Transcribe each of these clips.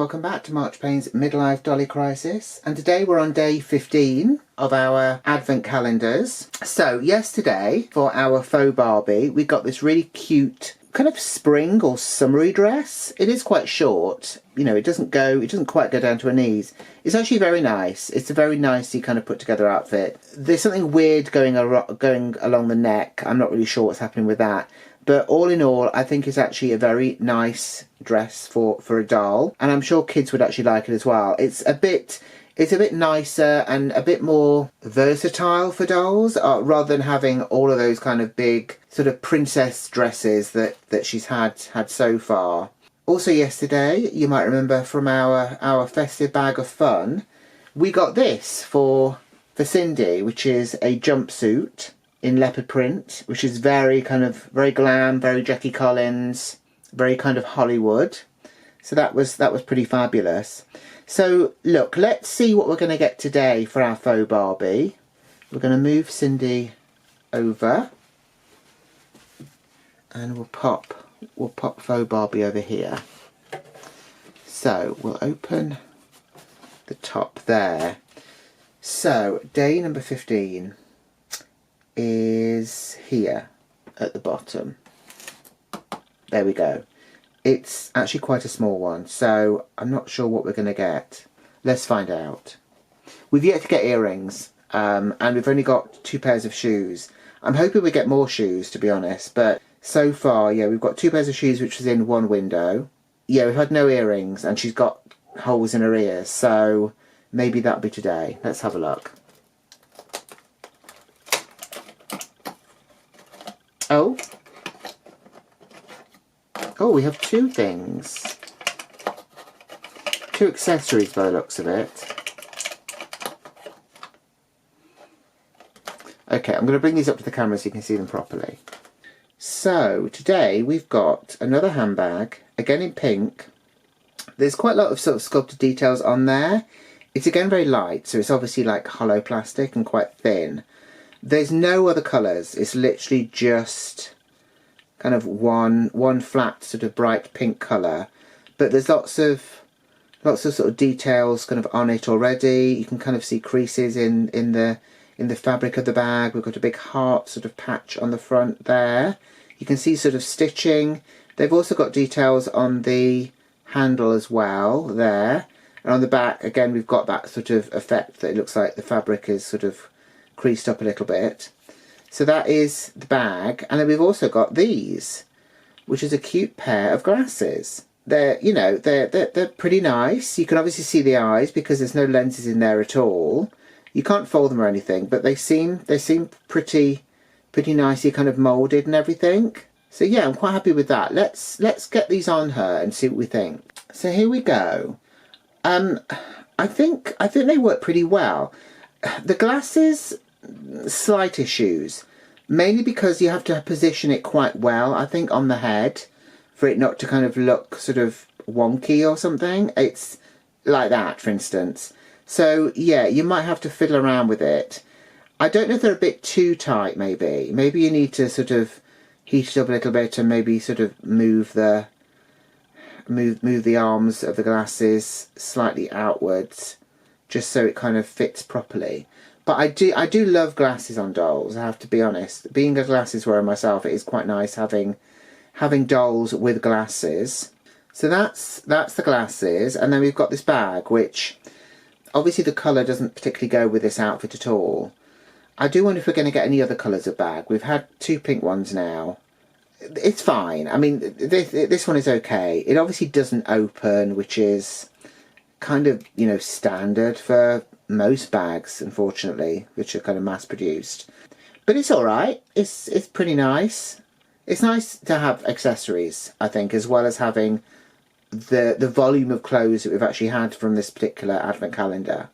welcome back to March Payne's Midlife Dolly Crisis. And today we're on day 15 of our Advent calendars. So yesterday, for our faux Barbie, we got this really cute kind of spring or summery dress. It is quite short. You know, it doesn't quite go down to her knees. It's actually very nice. It's a very nicely kind of put together outfit. There's something weird going along the neck. I'm not really sure what's happening with that. But all in all, I think it's actually a very nice dress for a doll. And I'm sure kids would actually like it as well. It's a bit nicer and a bit more versatile for dolls, rather than having all of those kind of big sort of princess dresses that she's had so far. Also yesterday, you might remember from our festive bag of fun, we got this for Cindy, which is a jumpsuit in leopard print, which is very glam, very Jackie Collins, very kind of Hollywood. So that was pretty fabulous. So look, let's see what we're going to get today for our faux Barbie. We're going to move Cindy over, and we'll pop faux Barbie over here. So we'll open the top there. So day number 15 is here at the bottom. There we go. It's actually quite a small one, so I'm not sure what we're going to get. Let's find out. We've yet to get earrings, and we've only got 2 pairs of shoes. I'm hoping we get more shoes, to be honest, but so far, yeah, we've got 2 pairs of shoes, which was in one window. Yeah, we've had no earrings, and she's got holes in her ears, so maybe that'll be today. Let's have a look. Oh, we have 2 things. 2 accessories by the looks of it. Okay, I'm going to bring these up to the camera so you can see them properly. So, today we've got another handbag, again in pink. There's quite a lot of sort of sculpted details on there. It's again very light, so it's obviously like hollow plastic and quite thin. There's no other colours, it's literally just kind of one flat sort of bright pink colour, but there's lots of sort of details kind of on it already. You can kind of see creases in the fabric of the bag. We've got a big heart sort of patch on the front there. You can see sort of stitching. They've also got details on the handle as well there, and on the back again we've got that sort of effect that it looks like the fabric is sort of creased up a little bit. So that is the bag, and then we've also got these, which is a cute pair of glasses. They're pretty nice. You can obviously see the eyes because there's no lenses in there at all. You can't fold them or anything, but they seem pretty nicely kind of moulded and everything. So yeah, I'm quite happy with that. Let's get these on her and see what we think. So here we go. I think they work pretty well. The glasses, slight issues, mainly because you have to position it quite well, I think, on the head for it not to kind of look sort of wonky or something. It's like that, for instance. So yeah, you might have to fiddle around with it. I don't know if they're a bit too tight. Maybe you need to sort of heat it up a little bit and maybe sort of move the arms of the glasses slightly outwards, just so it kind of fits properly. But I do love glasses on dolls, I have to be honest. Being a glasses wearer myself, it is quite nice having dolls with glasses. So that's the glasses, and then we've got this bag, which obviously the colour doesn't particularly go with this outfit at all. I do wonder if we're going to get any other colours of bag. We've had 2 pink ones now. It's fine. I mean, this one is okay. It obviously doesn't open, which is kind of, you know, standard for most bags, unfortunately, which are kind of mass produced. But it's alright. It's pretty nice. It's nice to have accessories, I think, as well as having the volume of clothes that we've actually had from this particular advent calendar.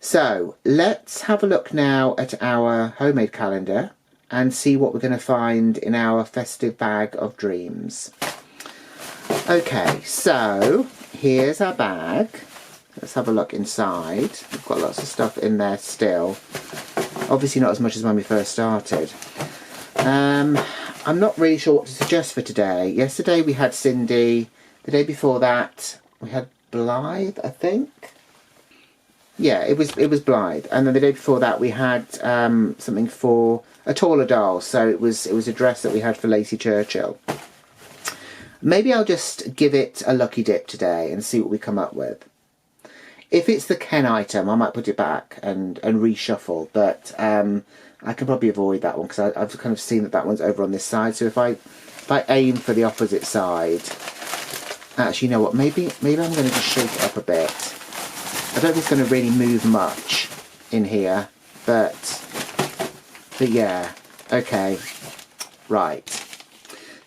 So let's have a look now at our homemade calendar and see what we're going to find in our festive bag of dreams. Okay, so here's our bag. Let's have a look inside. We've got lots of stuff in there still. Obviously not as much as when we first started. I'm not really sure what to suggest for today. Yesterday we had Cindy. The day before that we had Blythe, I think. Yeah, it was Blythe. And then the day before that we had something for a taller doll. So it was a dress that we had for Lacey Churchill. Maybe I'll just give it a lucky dip today and see what we come up with. If it's the Ken item, I might put it back and reshuffle, but I can probably avoid that one because I've kind of seen that one's over on this side. So if I aim for the opposite side, actually, you know what? Maybe I'm going to just shake it up a bit. I don't think it's going to really move much in here, but yeah, okay, right.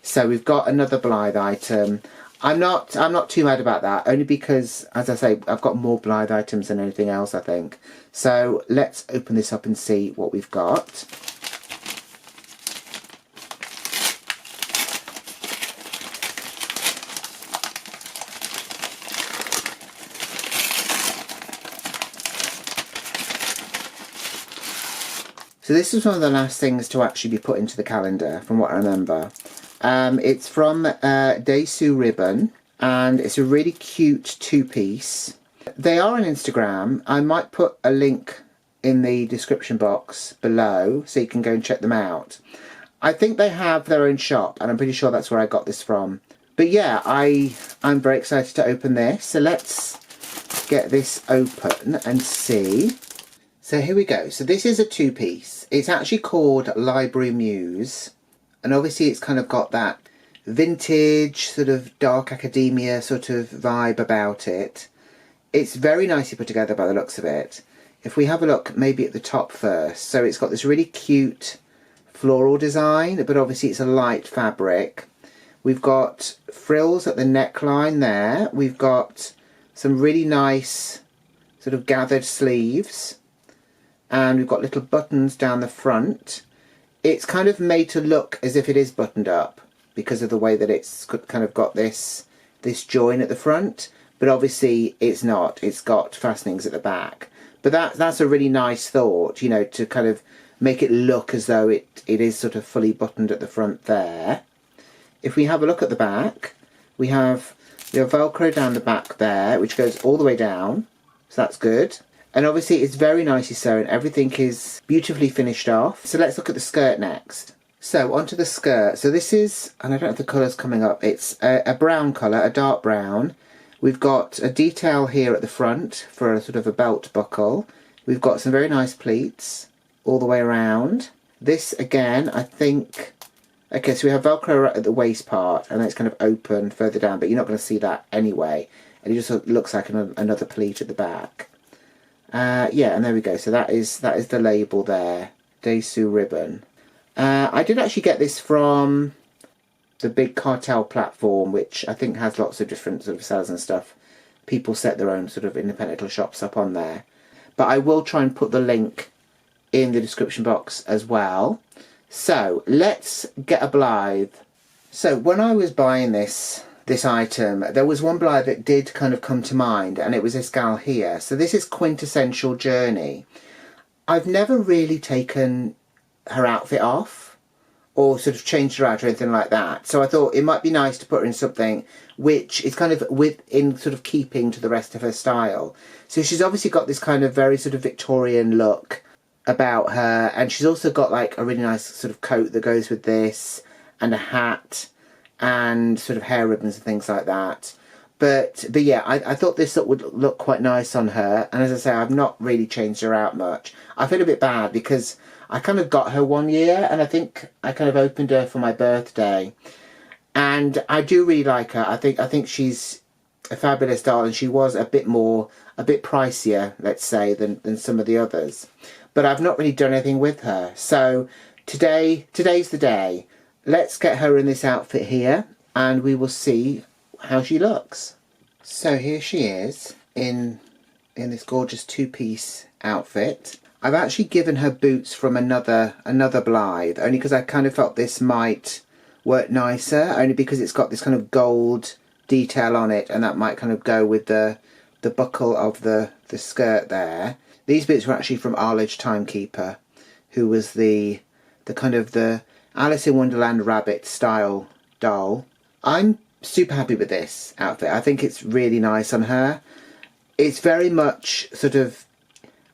So we've got another Blythe item. I'm not too mad about that, only because, as I say, I've got more Blythe items than anything else, I think. So let's open this up and see what we've got. So this is one of the last things to actually be put into the calendar, from what I remember. It's from Daisu Ribbon, and it's a really cute two-piece. They are on Instagram. I might put a link in the description box below so you can go and check them out. I think they have their own shop, and I'm pretty sure that's where I got this from. But yeah, I'm very excited to open this. So let's get this open and see. So here we go. So this is a two-piece. It's actually called Library Muse. And obviously it's kind of got that vintage, sort of dark academia sort of vibe about it. It's very nicely put together by the looks of it. If we have a look maybe at the top first. So it's got this really cute floral design, but obviously it's a light fabric. We've got frills at the neckline there. We've got some really nice sort of gathered sleeves. And we've got little buttons down the front. It's kind of made to look as if it is buttoned up because of the way that it's kind of got this join at the front, but obviously it's not. It's got fastenings at the back. But that's a really nice thought, you know, to kind of make it look as though it is sort of fully buttoned at the front there. If we have a look at the back, we have Velcro down the back there, which goes all the way down, so that's good. And obviously it's very nicely sewn. Everything is beautifully finished off. So let's look at the skirt next. So onto the skirt. So this is, and I don't have the colours coming up, it's a brown colour, a dark brown. We've got a detail here at the front for a sort of a belt buckle. We've got some very nice pleats all the way around. This again, I think, okay, so we have Velcro right at the waist part and then it's kind of open further down, but you're not going to see that anyway. And it just looks like another pleat at the back. Yeah, and there we go. So that is the label there, Daisu Ribbon. I did actually get this from the big cartel platform, which I think has lots of different sort of sellers and stuff. People set their own sort of independent little shops up on there. But I will try and put the link in the description box as well. So let's get a Blythe. So when I was buying this item, there was one Blythe that did kind of come to mind, and it was this gal here. So this is Quintessential Journey. I've never really taken her outfit off or sort of changed her out or anything like that. So I thought it might be nice to put her in something which is kind of in sort of keeping to the rest of her style. So she's obviously got this kind of very sort of Victorian look about her, and she's also got like a really nice sort of coat that goes with this, and a hat, and sort of hair ribbons and things like that. But yeah, I thought this would look quite nice on her. And as I say, I've not really changed her out much. I feel a bit bad because I kind of got her one year, and I think I kind of opened her for my birthday. And I do really like her. I think she's a fabulous doll, and she was a bit pricier, let's say, than some of the others. But I've not really done anything with her. So today's the day. Let's get her in this outfit here, and we will see how she looks. So here she is in this gorgeous two-piece outfit. I've actually given her boots from another Blythe, only because I kind of felt this might work nicer, only because it's got this kind of gold detail on it, and that might kind of go with the buckle of the skirt there. These boots were actually from Arledge Timekeeper, who was the kind of the Alice in Wonderland rabbit style doll. I'm super happy with this outfit. I think it's really nice on her. It's very much sort of,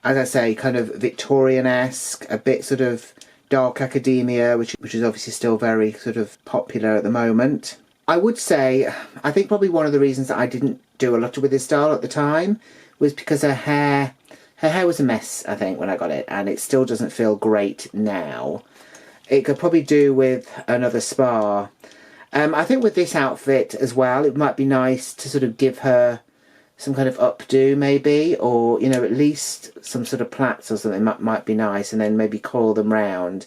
as I say, kind of Victorian-esque, a bit sort of dark academia, which is obviously still very sort of popular at the moment. I would say, I think probably one of the reasons that I didn't do a lot with this style at the time was because her hair was a mess, I think, when I got it, and it still doesn't feel great now. It could probably do with another spa. I think with this outfit as well, it might be nice to sort of give her some kind of updo maybe, or, you know, at least some sort of plaits or something might be nice, and then maybe coil them round.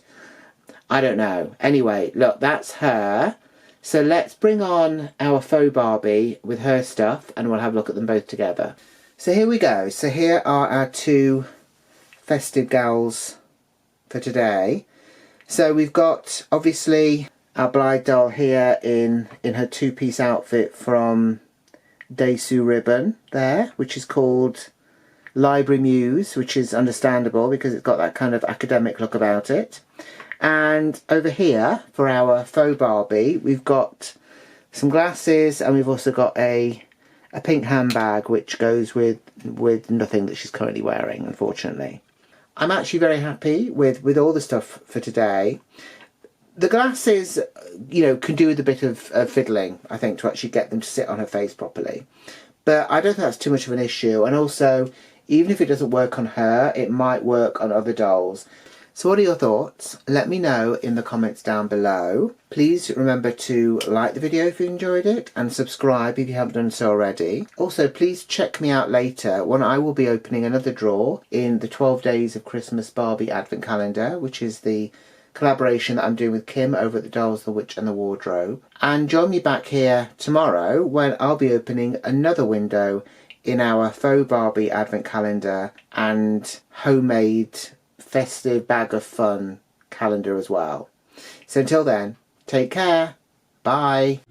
I don't know. Anyway, look, that's her. So let's bring on our faux Barbie with her stuff, and we'll have a look at them both together. So here we go. So here are our two festive gals for today. So we've got, obviously, our Blythe doll here in her two-piece outfit from Dessous Ribbon there, which is called Library Muse, which is understandable because it's got that kind of academic look about it. And over here, for our faux Barbie, we've got some glasses, and we've also got a pink handbag, which goes with nothing that she's currently wearing, unfortunately. I'm actually very happy with all the stuff for today. The glasses, you know, can do with a bit of fiddling, I think, to actually get them to sit on her face properly. But I don't think that's too much of an issue. And also, even if it doesn't work on her, it might work on other dolls. So what are your thoughts? Let me know in the comments down below. Please remember to like the video if you enjoyed it, and subscribe if you haven't done so already. Also, please check me out later when I will be opening another draw in the 12 Days of Christmas Barbie Advent Calendar, which is the collaboration that I'm doing with Kim over at The Dolls, The Witch and the Wardrobe. And join me back here tomorrow when I'll be opening another window in our Faux Barbie Advent Calendar and homemade festive bag of fun calendar as well. So until then, take care. Bye.